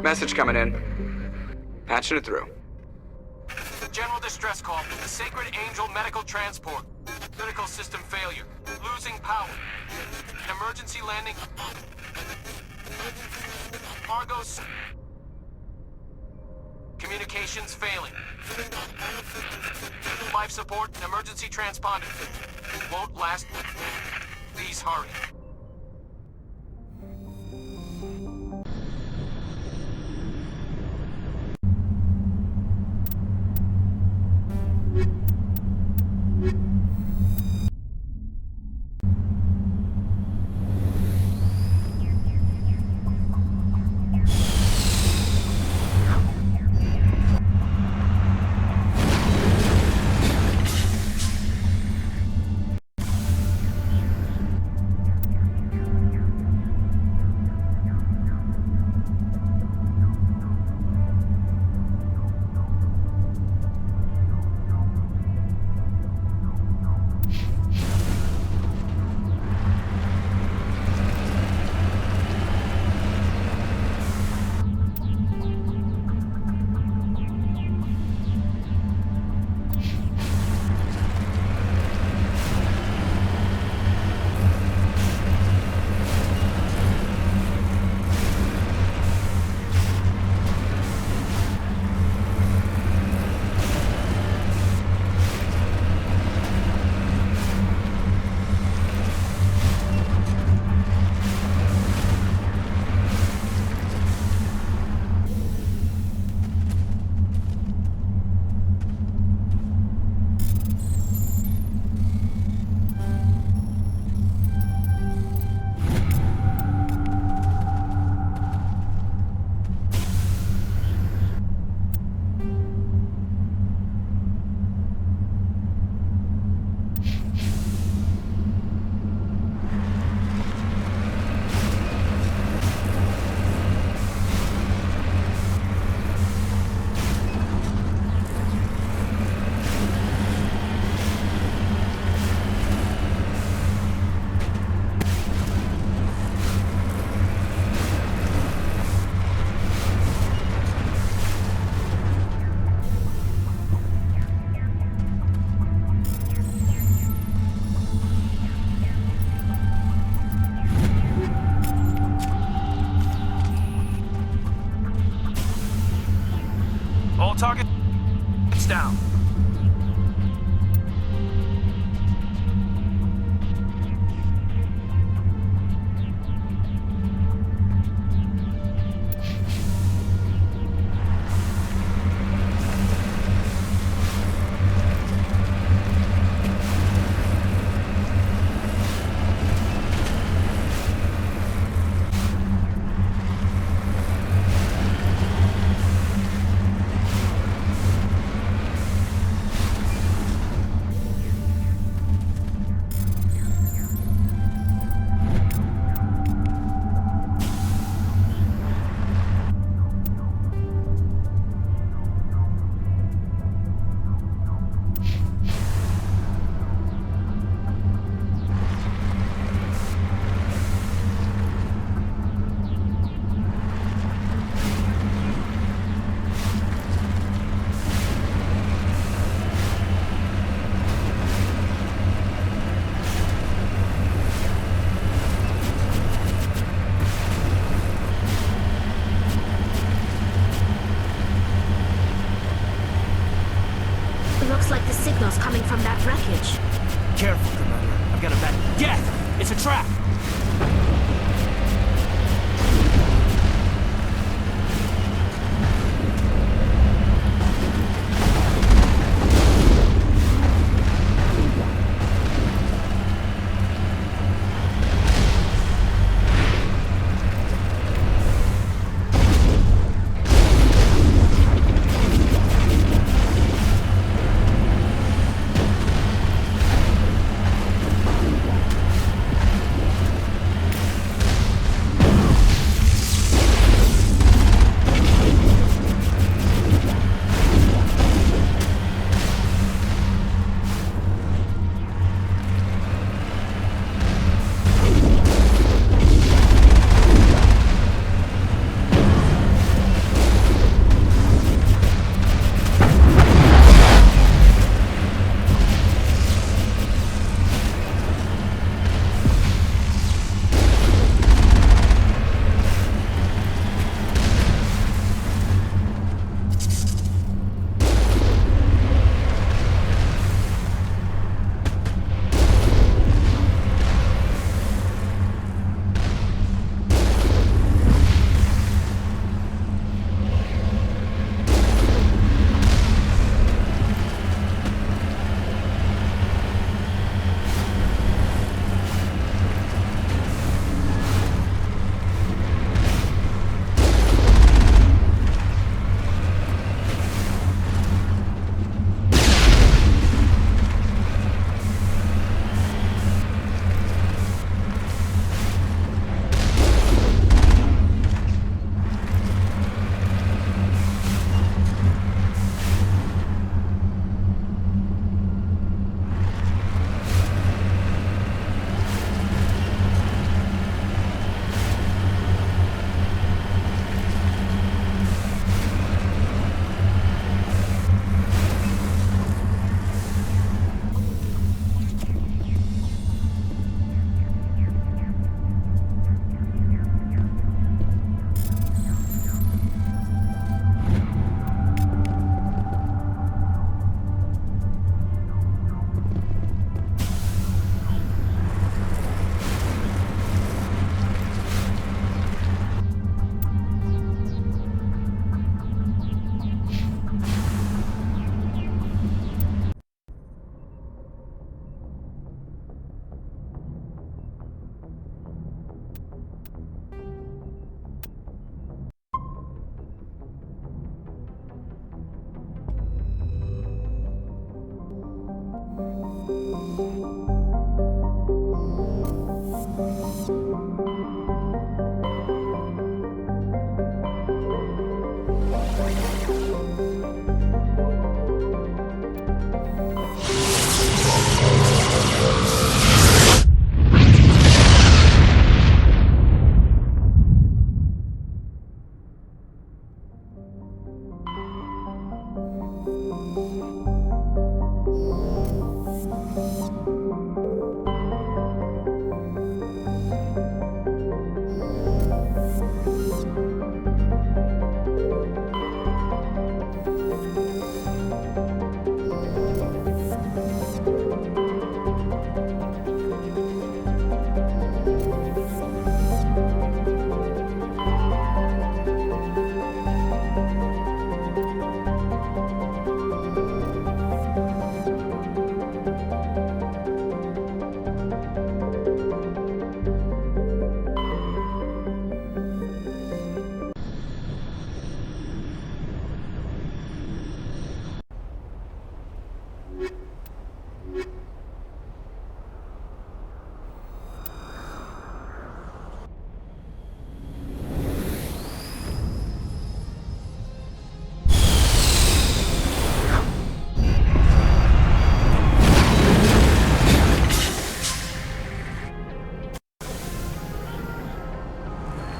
Message coming in. Patching it through. General distress call. The Sacred Angel medical transport. Critical system failure. Losing power. An emergency landing. Argos. Communications failing. Life support and emergency transponder. Won't last. Please hurry. Targets down. coming from that wreckage. Careful, Commander. I've got a bad... Death! It's a trap!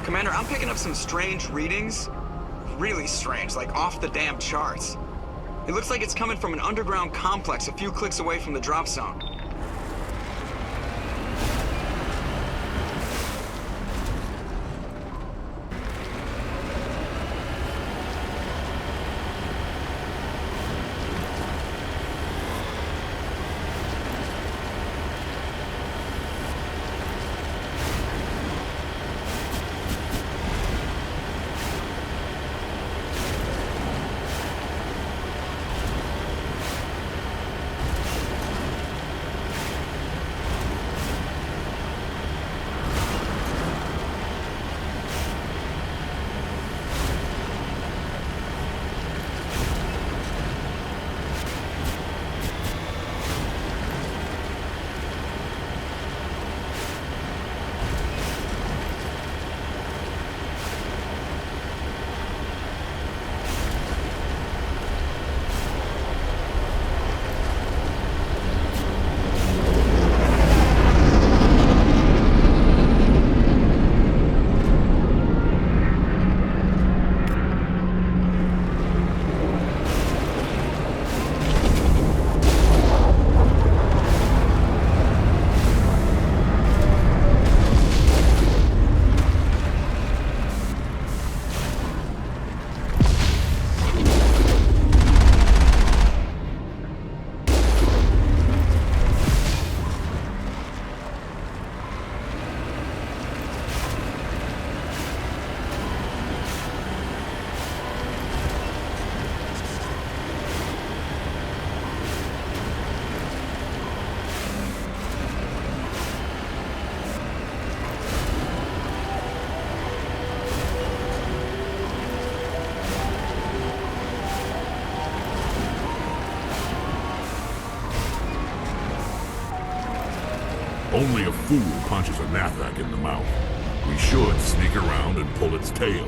Commander, I'm picking up some strange readings. Really strange, like off the damn charts. It looks like it's coming from an underground complex a few clicks away from the drop zone. Only a fool punches a Nathak in the mouth. We should sneak around and pull its tail.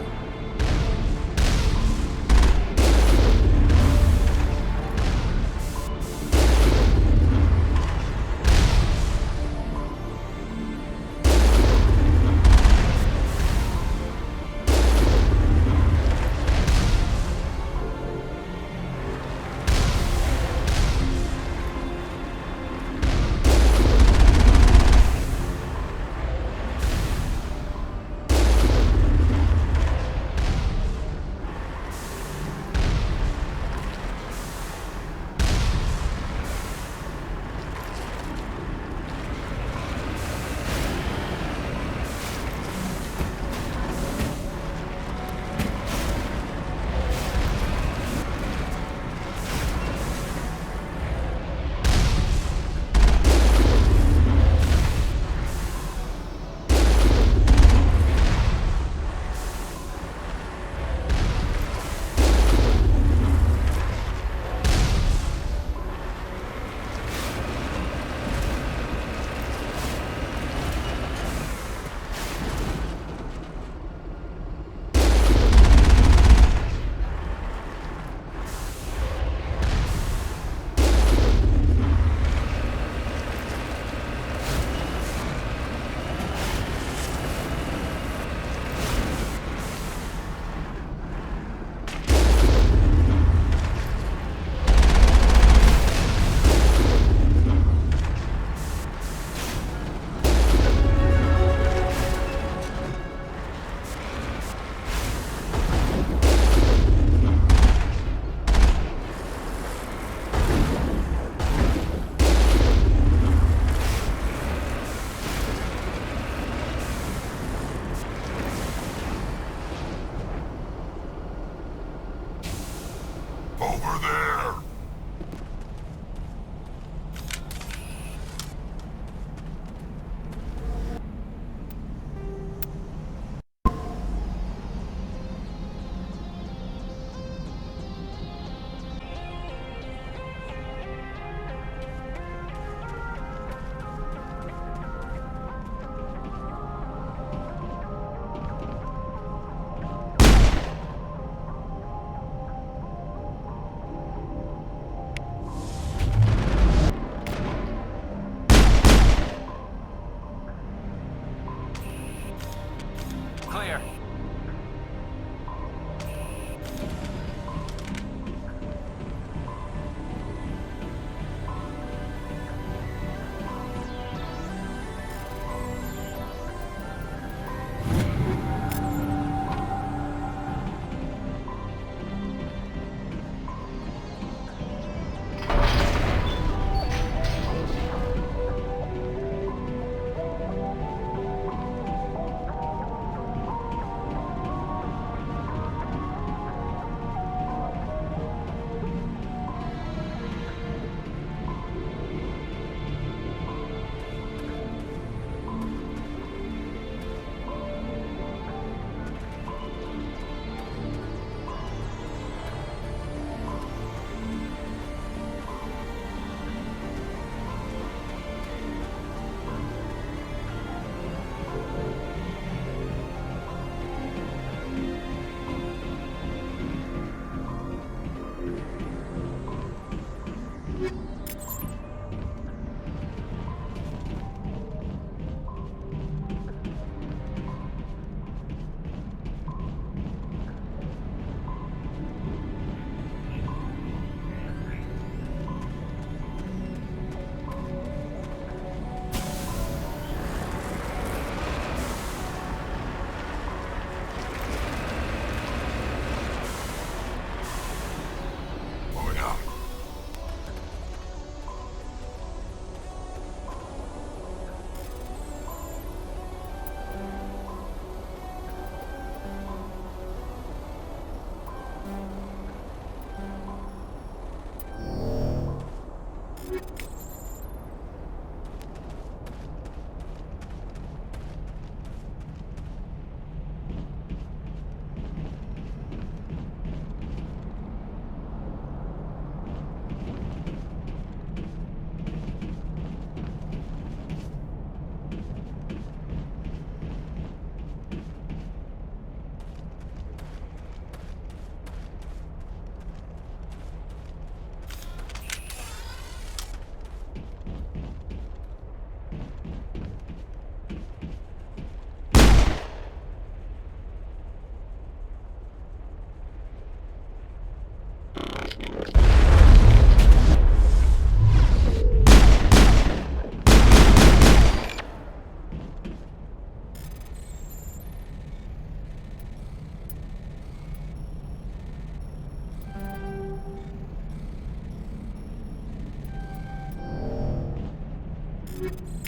Perimeter clear.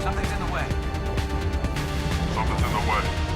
Something's in the way. Something's in the way.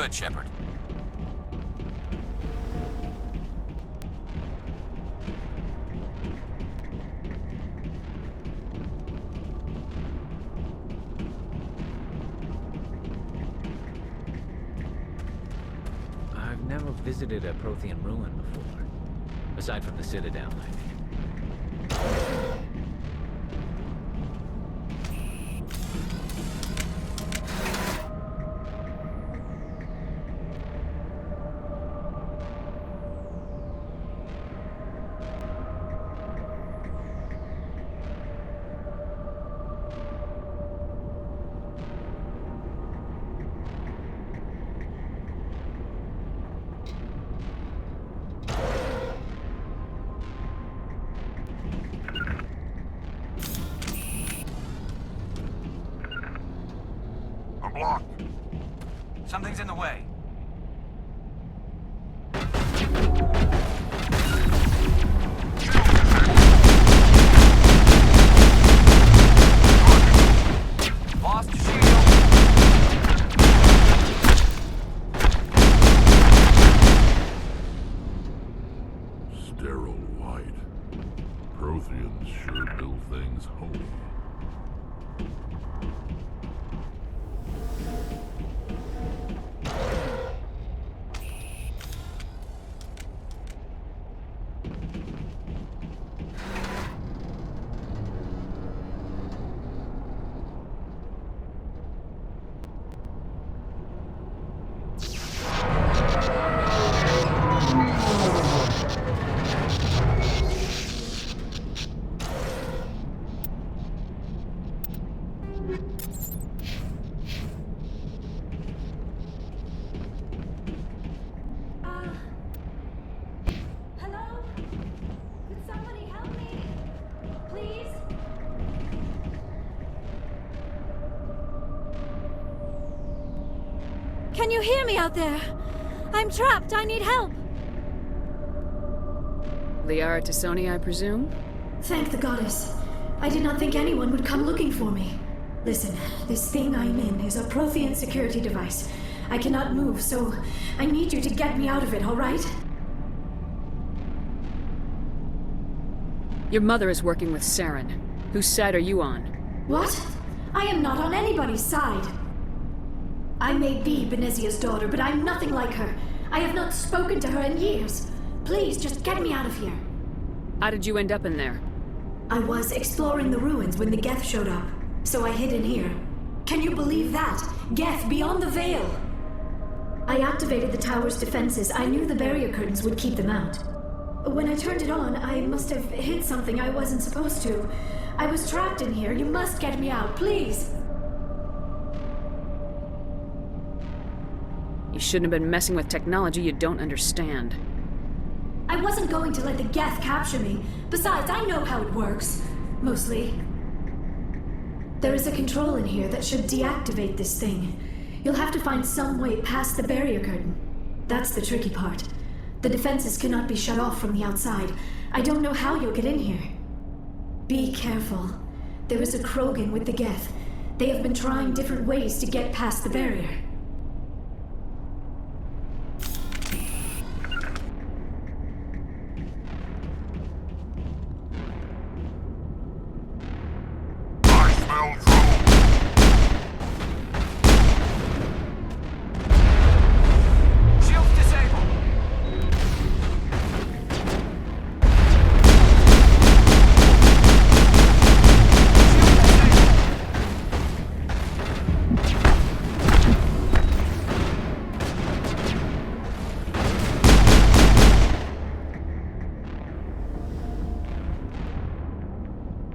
Good, Shepard. I've never visited a Prothean ruin before, aside from the Citadel, I mean. I'm blocked. Something's in the way. Lost shield. Sterile white. Protheans sure build things home. Hello? Could somebody help me? Please? Can you hear me out there? I'm trapped. I need help. Liara to Sony, I presume? Thank the goddess. I did not think anyone would come looking for me. Listen, this thing I'm in is a Prothean security device. I cannot move, so I need you to get me out of it, all right? Your mother is working with Saren. Whose side are you on? What? I am not on anybody's side. I may be Benezia's daughter, but I'm nothing like her. I have not spoken to her in years. Please, just get me out of here. How did you end up in there? I was exploring the ruins when the Geth showed up, so I hid in here. Can you believe that? Geth beyond the veil! I activated the tower's defenses. I knew the barrier curtains would keep them out. When I turned it on, I must have hit something I wasn't supposed to. I was trapped in here. You must get me out, please! You shouldn't have been messing with technology you don't understand. I wasn't going to let the Geth capture me. Besides, I know how it works. Mostly. There is a control in here that should deactivate this thing. You'll have to find some way past the barrier curtain. That's the tricky part. The defenses cannot be shut off from the outside. I don't know how you'll get in here. Be careful. There is a Krogan with the Geth. They have been trying different ways to get past the barrier.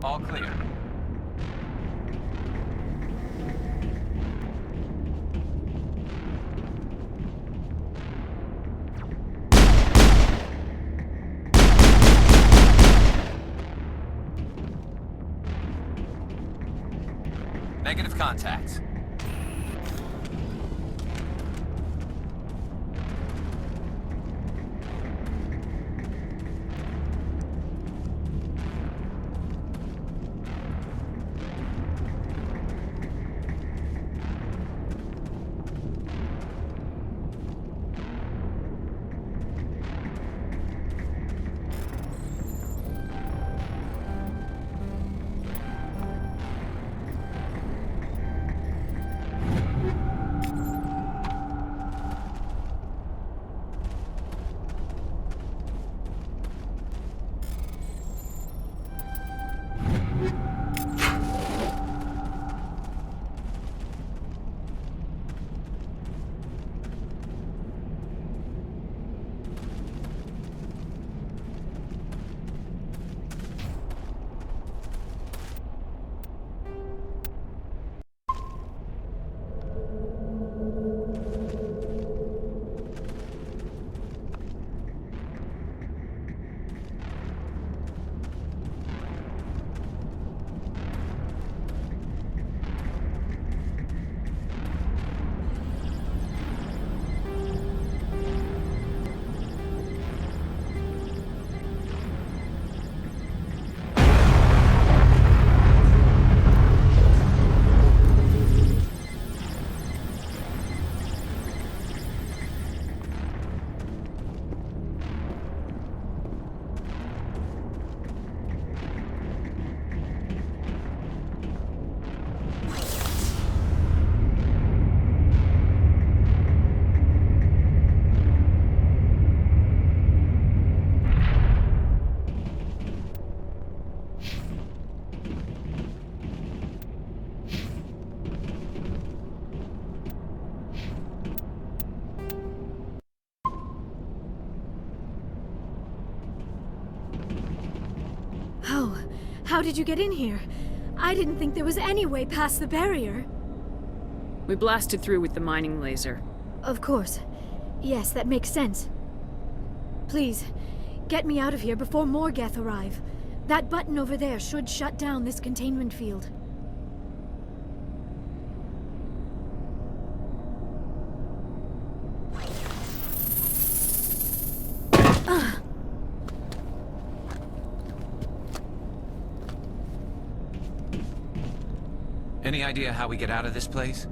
All clear. Negative contacts. How did you get in here? I didn't think there was any way past the barrier. We blasted through with the mining laser. Of course. Yes, that makes sense. Please, get me out of here before more Geth arrive. That button over there should shut down this containment field. Any idea how we get out of this place?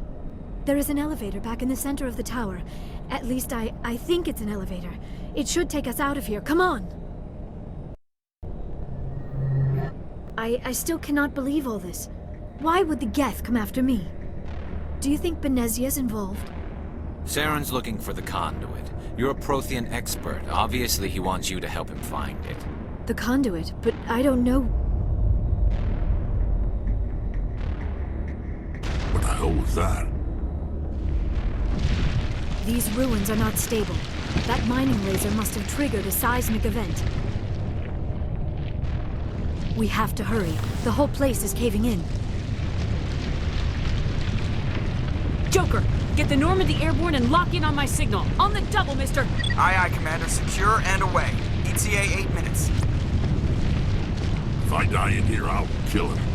There is an elevator back in the center of the tower. At least I think it's an elevator. It should take us out of here. Come on! I still cannot believe all this. Why would the Geth come after me? Do you think Benezia's involved? Saren's looking for the conduit. You're a Prothean expert. Obviously, he wants you to help him find it. The conduit, but I don't know. What the hell was that? These ruins are not stable. That mining laser must have triggered a seismic event. We have to hurry. The whole place is caving in. Joker, get the Normandy airborne and lock in on my signal. On the double, mister! Aye, aye, Commander. Secure and away. ETA 8 minutes. If I die in here, I'll kill him.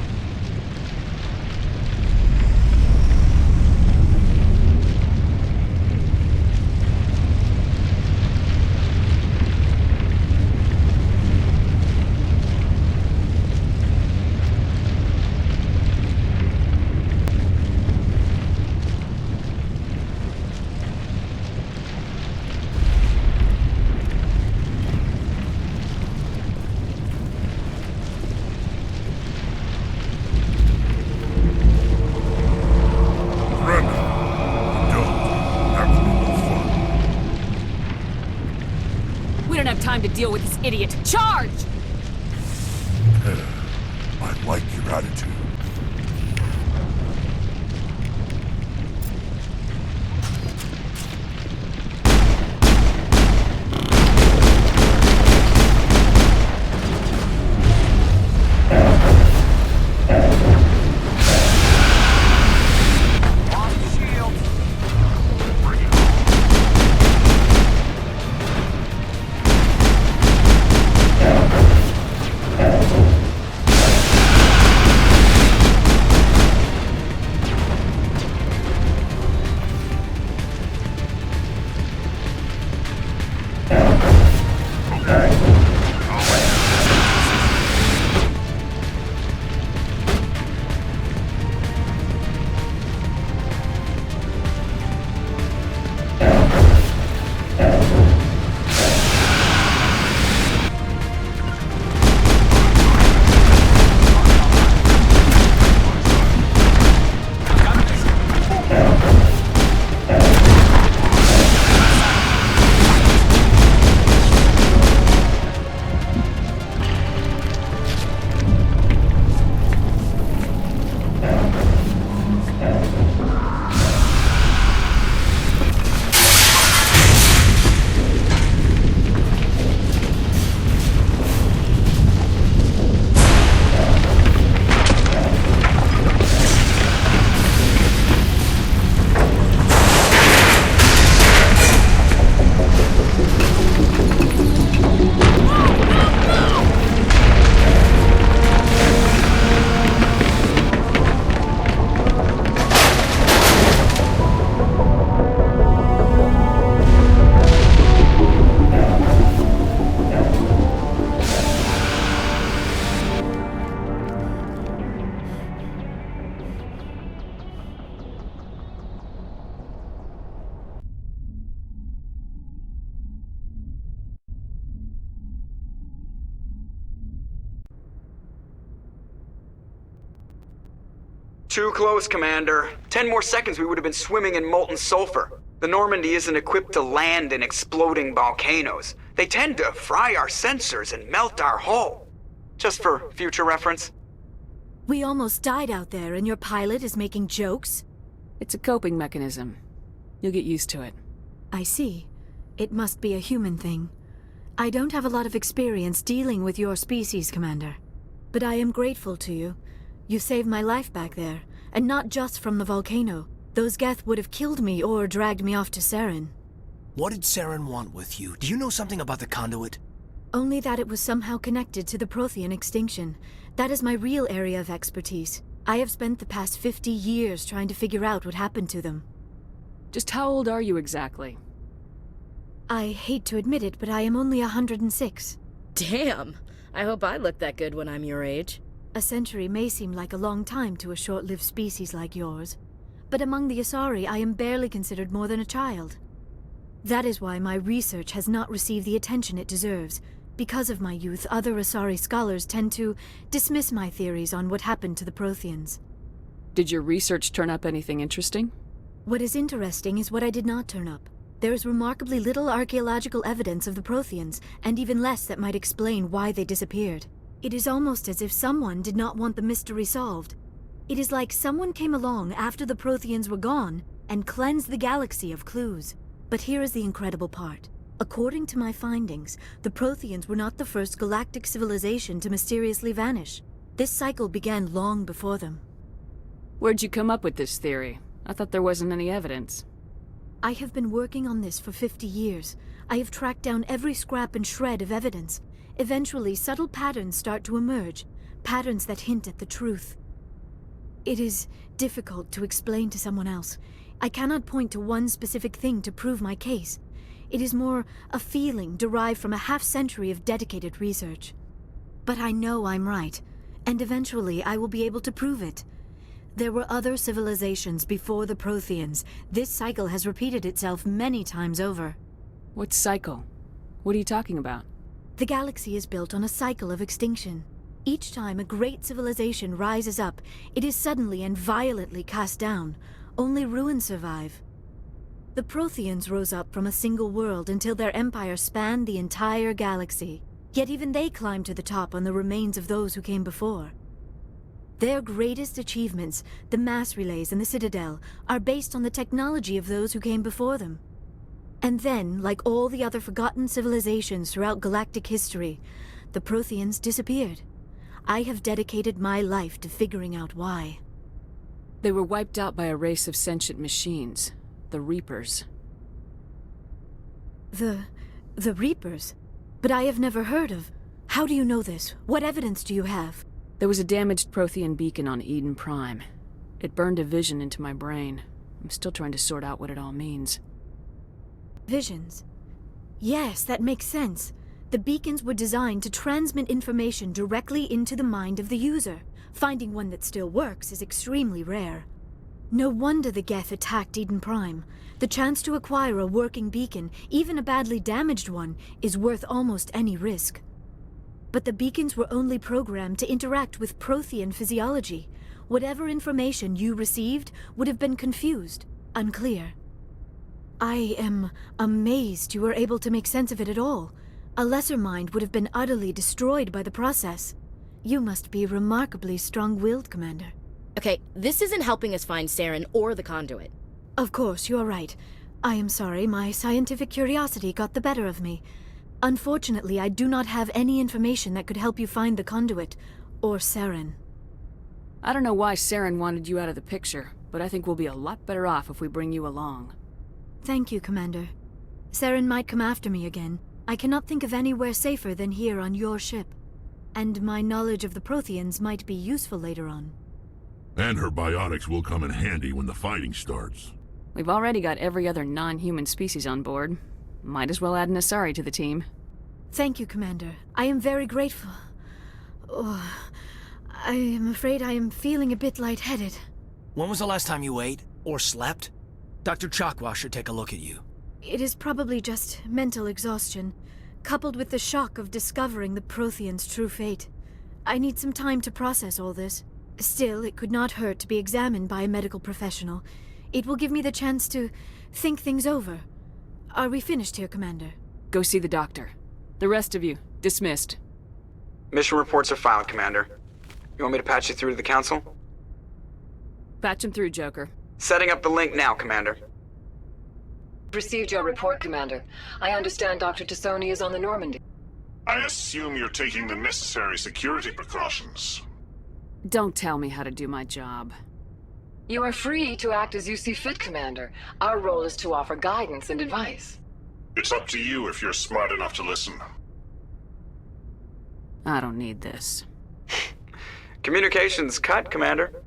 Time to deal with this idiot. Charge! I like your attitude. Too close, Commander. 10 more seconds we would have been swimming in molten sulfur. The Normandy isn't equipped to land in exploding volcanoes. They tend to fry our sensors and melt our hull. Just for future reference. We almost died out there, and your pilot is making jokes? It's a coping mechanism. You'll get used to it. I see. It must be a human thing. I don't have a lot of experience dealing with your species, Commander. But I am grateful to you. You saved my life back there, and not just from the volcano. Those Geth would have killed me or dragged me off to Saren. What did Saren want with you? Do you know something about the conduit? Only that it was somehow connected to the Prothean extinction. That is my real area of expertise. I have spent the past 50 years trying to figure out what happened to them. Just how old are you exactly? I hate to admit it, but I am only 106. Damn! I hope I look that good when I'm your age. A century may seem like a long time to a short-lived species like yours, but among the Asari I am barely considered more than a child. That is why my research has not received the attention it deserves. Because of my youth, other Asari scholars tend to dismiss my theories on what happened to the Protheans. Did your research turn up anything interesting? What is interesting is what I did not turn up. There is remarkably little archaeological evidence of the Protheans, and even less that might explain why they disappeared. It is almost as if someone did not want the mystery solved. It is like someone came along after the Protheans were gone and cleansed the galaxy of clues. But here is the incredible part. According to my findings, the Protheans were not the first galactic civilization to mysteriously vanish. This cycle began long before them. Where'd you come up with this theory? I thought there wasn't any evidence. I have been working on this for 50 years. I have tracked down every scrap and shred of evidence. Eventually, subtle patterns start to emerge, patterns that hint at the truth. It is difficult to explain to someone else. I cannot point to one specific thing to prove my case. It is more a feeling derived from a half-century of dedicated research. But I know I'm right, and eventually I will be able to prove it. There were other civilizations before the Protheans. This cycle has repeated itself many times over. What cycle? What are you talking about? The galaxy is built on a cycle of extinction. Each time a great civilization rises up, it is suddenly and violently cast down. Only ruins survive. The Protheans rose up from a single world until their empire spanned the entire galaxy. Yet even they climbed to the top on the remains of those who came before. Their greatest achievements, the mass relays and the Citadel, are based on the technology of those who came before them. And then, like all the other forgotten civilizations throughout galactic history, the Protheans disappeared. I have dedicated my life to figuring out why. They were wiped out by a race of sentient machines. The Reapers. The Reapers? But I have never heard of. How do you know this? What evidence do you have? There was a damaged Prothean beacon on Eden Prime. It burned a vision into my brain. I'm still trying to sort out what it all means. Visions? Yes, that makes sense. The beacons were designed to transmit information directly into the mind of the user. Finding one that still works is extremely rare. No wonder the Geth attacked Eden Prime. The chance to acquire a working beacon, even a badly damaged one, is worth almost any risk. But the beacons were only programmed to interact with Prothean physiology. Whatever information you received would have been confused, unclear. I am amazed you were able to make sense of it at all. A lesser mind would have been utterly destroyed by the process. You must be remarkably strong-willed, Commander. Okay, this isn't helping us find Saren or the conduit. Of course, you are right. I am sorry, my scientific curiosity got the better of me. Unfortunately, I do not have any information that could help you find the conduit, or Saren. I don't know why Saren wanted you out of the picture, but I think we'll be a lot better off if we bring you along. Thank you, Commander. Saren might come after me again. I cannot think of anywhere safer than here on your ship. And my knowledge of the Protheans might be useful later on. And her biotics will come in handy when the fighting starts. We've already got every other non-human species on board. Might as well add an Asari to the team. Thank you, Commander. I am very grateful. Oh, I am afraid I am feeling a bit lightheaded. When was the last time you ate? Or slept? Dr. Chakwa should take a look at you. It is probably just mental exhaustion, coupled with the shock of discovering the Protheans' true fate. I need some time to process all this. Still, it could not hurt to be examined by a medical professional. It will give me the chance to think things over. Are we finished here, Commander? Go see the doctor. The rest of you, dismissed. Mission reports are filed, Commander. You want me to patch you through to the Council? Patch him through, Joker. Setting up the link now, Commander. Received your report, Commander. I understand Dr. Tassoni is on the Normandy. I assume you're taking the necessary security precautions. Don't tell me how to do my job. You are free to act as you see fit, Commander. Our role is to offer guidance and advice. It's up to you if you're smart enough to listen. I don't need this. Communications cut, Commander.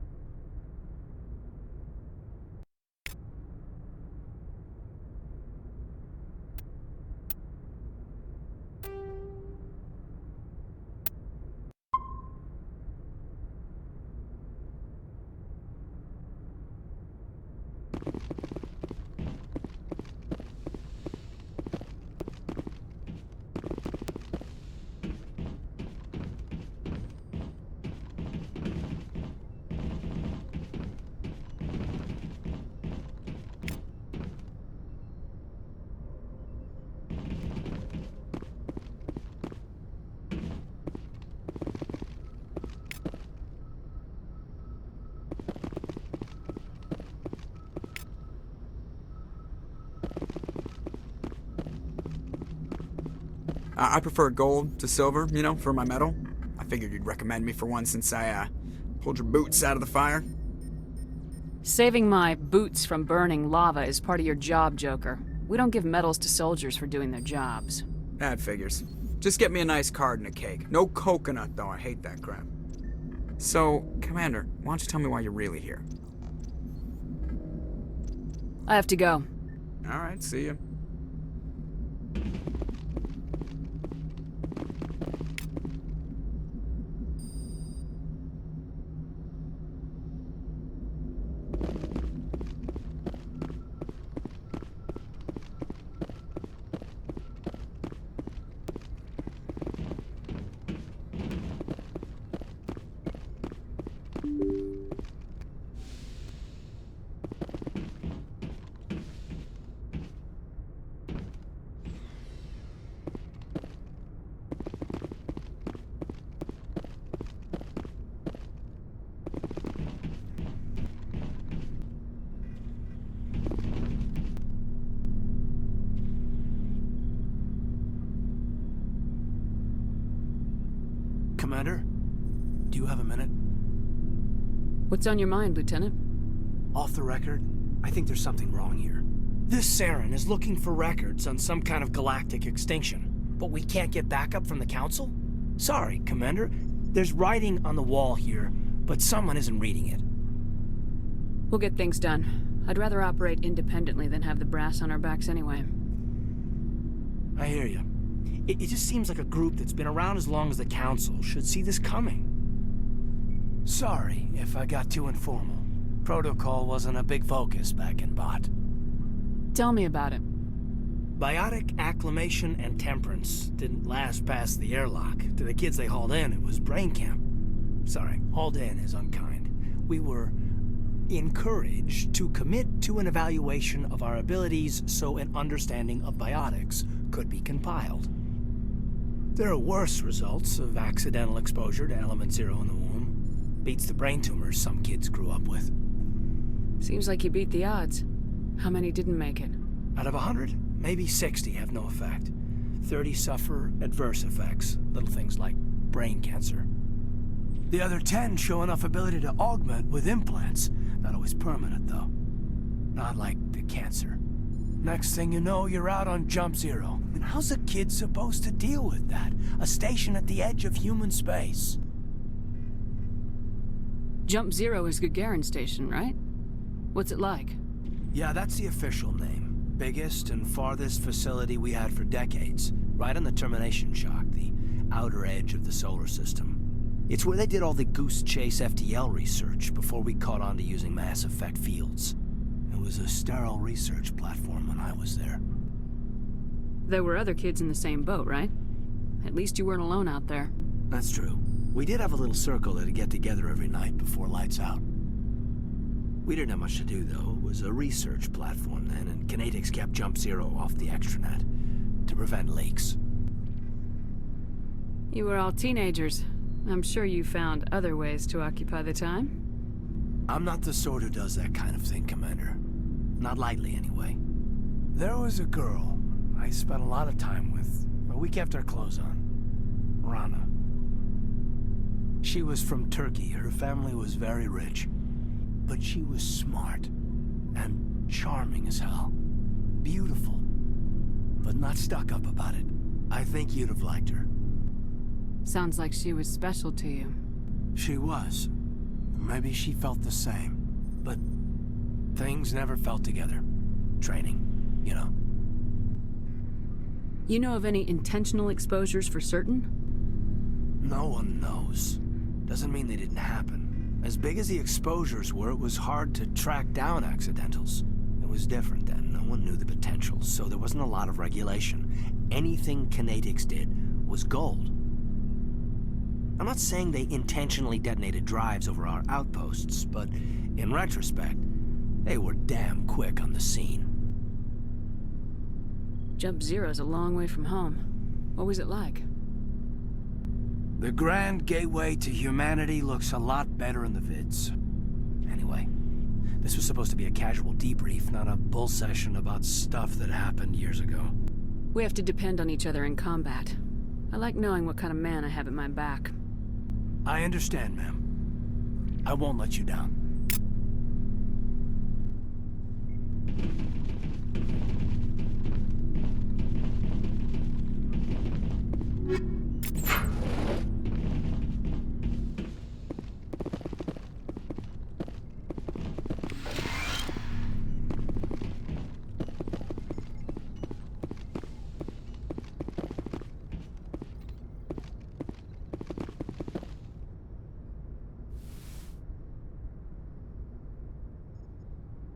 I prefer gold to silver, you know, for my metal. I figured you'd recommend me for one since I, pulled your boots out of the fire. Saving my boots from burning lava is part of your job, Joker. We don't give medals to soldiers for doing their jobs. That figures. Just get me a nice card and a cake. No coconut, though. I hate that crap. So, Commander, why don't you tell me why you're really here? I have to go. All right, see ya. Commander, do you have a minute? What's on your mind, Lieutenant? Off the record, I think there's something wrong here. This Saren is looking for records on some kind of galactic extinction, but we can't get backup from the Council? Sorry, Commander. There's writing on the wall here, but someone isn't reading it. We'll get things done. I'd rather operate independently than have the brass on our backs anyway. I hear you. It just seems like a group that's been around as long as the Council should see this coming. Sorry if I got too informal. Protocol wasn't a big focus back in Bot. Tell me about it. Biotic acclimation and temperance didn't last past the airlock. To the kids they hauled in, it was brain camp. Sorry, hauled in is unkind. We were encouraged to commit to an evaluation of our abilities so an understanding of biotics could be compiled. There are worse results of accidental exposure to element 0 in the womb. Beats the brain tumors some kids grew up with. Seems like you beat the odds. How many didn't make it? Out of 100, maybe 60 have no effect. 30 suffer adverse effects, little things like brain cancer. The other 10 show enough ability to augment with implants. Not always permanent, though. Not like the cancer. Next thing you know, you're out on Jump Zero. And how's a kid supposed to deal with that? A station at the edge of human space. Jump Zero is Gagarin Station, right? What's it like? Yeah, that's the official name. Biggest and farthest facility we had for decades. Right on the termination shock, the outer edge of the solar system. It's where they did all the Goose Chase FTL research before we caught on to using mass effect fields. It was a sterile research platform when I was there. There were other kids in the same boat, right? At least you weren't alone out there. That's true. We did have a little circle that'd get together every night before lights out. We didn't have much to do, though. It was a research platform then, and Kinetics kept Jump Zero off the extranet to prevent leaks. You were all teenagers. I'm sure you found other ways to occupy the time. I'm not the sort who does that kind of thing, Commander. Not lightly, anyway. There was a girl I spent a lot of time with, but we kept our clothes on. Rana. She was from Turkey. Her family was very rich. But she was smart and charming as hell. Beautiful, but not stuck up about it. I think you'd have liked her. Sounds like she was special to you. She was. Maybe she felt the same. But things never felt together. Training, you know. You know of any intentional exposures for certain? No one knows. Doesn't mean they didn't happen. As big as the exposures were, it was hard to track down accidentals. It was different then. No one knew the potential, so there wasn't a lot of regulation. Anything Kinetics did was gold. I'm not saying they intentionally detonated drives over our outposts, but in retrospect, they were damn quick on the scene. Jump Zero's a long way from home. What was it like? The Grand Gateway to Humanity looks a lot better in the vids. Anyway, this was supposed to be a casual debrief, not a bull session about stuff that happened years ago. We have to depend on each other in combat. I like knowing what kind of man I have at my back. I understand, ma'am. I won't let you down.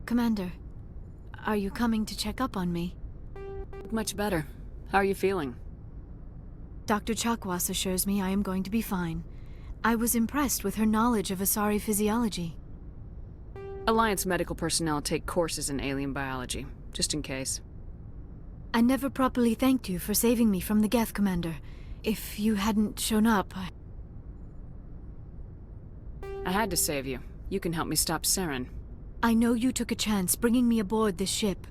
Commander, are you coming to check up on me? Much better. How are you feeling? Dr. Chakwas assures me I am going to be fine. I was impressed with her knowledge of Asari physiology. Alliance medical personnel take courses in alien biology, just in case. I never properly thanked you for saving me from the Geth, Commander. If you hadn't shown up, I had to save you. You can help me stop Saren. I know you took a chance bringing me aboard this ship.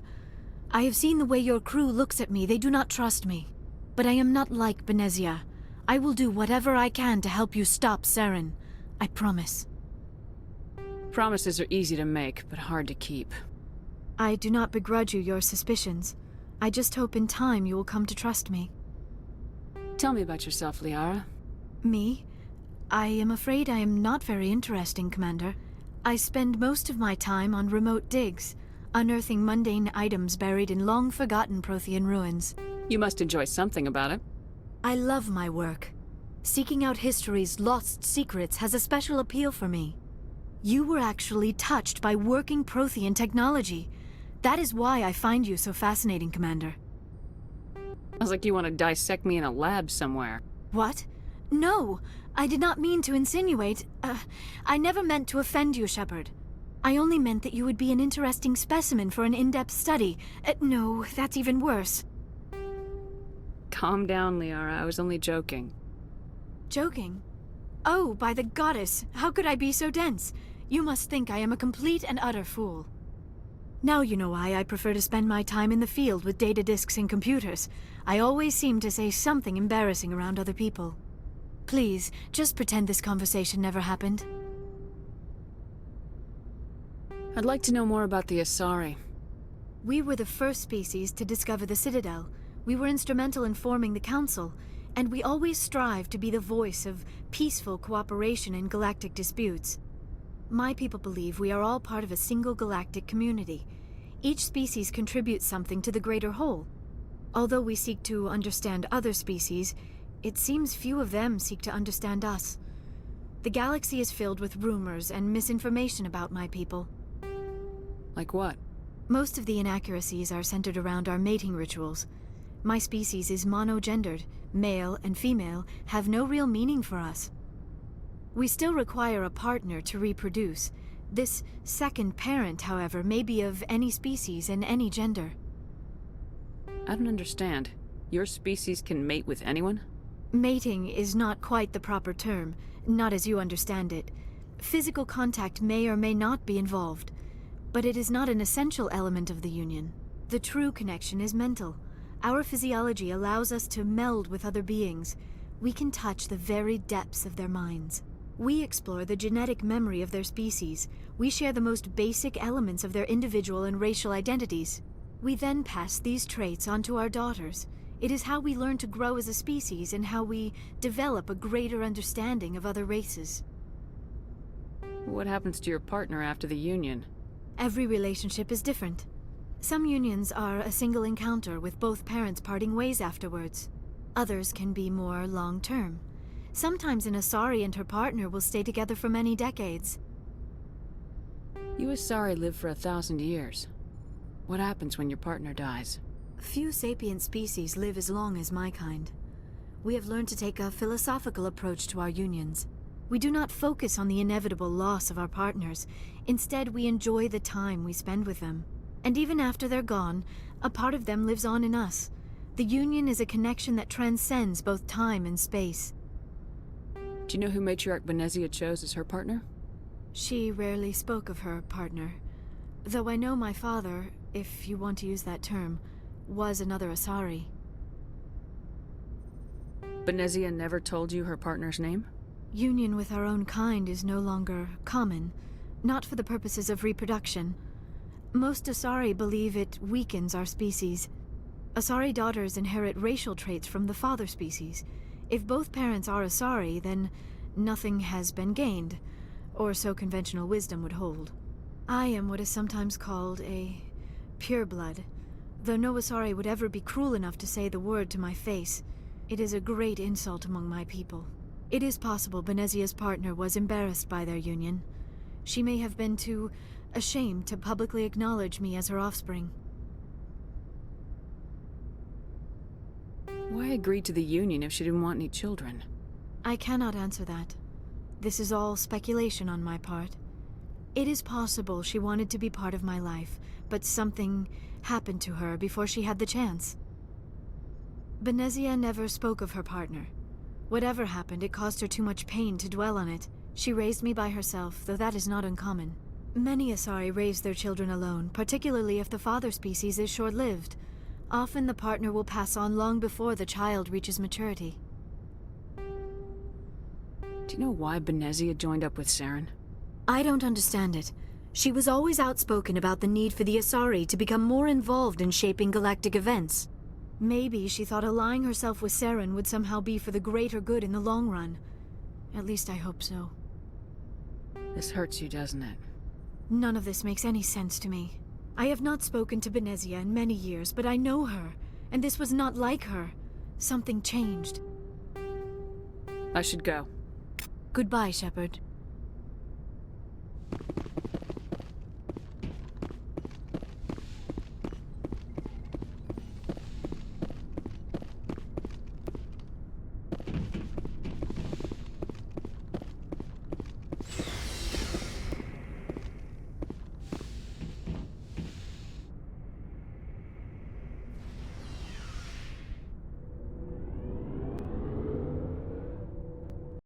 I have seen the way your crew looks at me. They do not trust me. But I am not like Benezia. I will do whatever I can to help you stop Saren. I promise. Promises are easy to make, but hard to keep. I do not begrudge you your suspicions. I just hope in time you will come to trust me. Tell me about yourself, Liara. Me? I am afraid I am not very interesting, Commander. I spend most of my time on remote digs, unearthing mundane items buried in long-forgotten Prothean ruins. You must enjoy something about it. I love my work. Seeking out history's lost secrets has a special appeal for me. You were actually touched by working Prothean technology. That is why I find you so fascinating, Commander. Sounds like you want to dissect me in a lab somewhere. What? No! I did not mean to insinuate. I never meant to offend you, Shepard. I only meant that you would be an interesting specimen for an in-depth study. No, that's even worse. Calm down, Liara. I was only joking. Joking? Oh, by the goddess, how could I be so dense? You must think I am a complete and utter fool. Now you know why I prefer to spend my time in the field with data disks and computers. I always seem to say something embarrassing around other people. Please, just pretend this conversation never happened. I'd like to know more about the Asari. We were the first species to discover the Citadel. We were instrumental in forming the Council, and we always strive to be the voice of peaceful cooperation in galactic disputes. My people believe we are all part of a single galactic community. Each species contributes something to the greater whole. Although we seek to understand other species, it seems few of them seek to understand us. The galaxy is filled with rumors and misinformation about my people. Like what? Most of the inaccuracies are centered around our mating rituals. My species is monogendered. Male and female have no real meaning for us. We still require a partner to reproduce. This second parent, however, may be of any species and any gender. I don't understand. Your species can mate with anyone? Mating is not quite the proper term, not as you understand it. Physical contact may or may not be involved, but it is not an essential element of the union. The true connection is mental. Our physiology allows us to meld with other beings. We can touch the very depths of their minds. We explore the genetic memory of their species. We share the most basic elements of their individual and racial identities. We then pass these traits on to our daughters. It is how we learn to grow as a species and how we develop a greater understanding of other races. What happens to your partner after the union? Every relationship is different. Some unions are a single encounter with both parents parting ways afterwards. Others can be more long-term. Sometimes an Asari and her partner will stay together for many decades. You Asari live for 1,000 years. What happens when your partner dies? Few sapient species live as long as my kind. We have learned to take a philosophical approach to our unions. We do not focus on the inevitable loss of our partners. Instead, we enjoy the time we spend with them. And even after they're gone, a part of them lives on in us. The union is a connection that transcends both time and space. Do you know who Matriarch Benezia chose as her partner? She rarely spoke of her partner. Though I know my father, if you want to use that term, was another Asari. Benezia never told you her partner's name? Union with our own kind is no longer common, not for the purposes of reproduction. Most Asari believe it weakens our species. Asari daughters inherit racial traits from the father species. If both parents are Asari, then nothing has been gained, or so conventional wisdom would hold. I am what is sometimes called a pureblood, though no Asari would ever be cruel enough to say the word to my face. It is a great insult among my people. It is possible Benezia's partner was embarrassed by their union. She may have been too ashamed to publicly acknowledge me as her offspring. Why agree to the union if she didn't want any children? I cannot answer that. This is all speculation on my part. It is possible she wanted to be part of my life, but something happened to her before she had the chance. Benezia never spoke of her partner. Whatever happened, it caused her too much pain to dwell on it. She raised me by herself, though that is not uncommon. Many Asari raise their children alone, particularly if the father species is short-lived. Often the partner will pass on long before the child reaches maturity. Do you know why Benezia joined up with Saren? I don't understand it. She was always outspoken about the need for the Asari to become more involved in shaping galactic events. Maybe she thought allying herself with Saren would somehow be for the greater good in the long run. At least I hope so. This hurts you, doesn't it? None of this makes any sense to me. I have not spoken to Benezia in many years, but I know her, and this was not like her. Something changed. I should go. Goodbye, Shepard.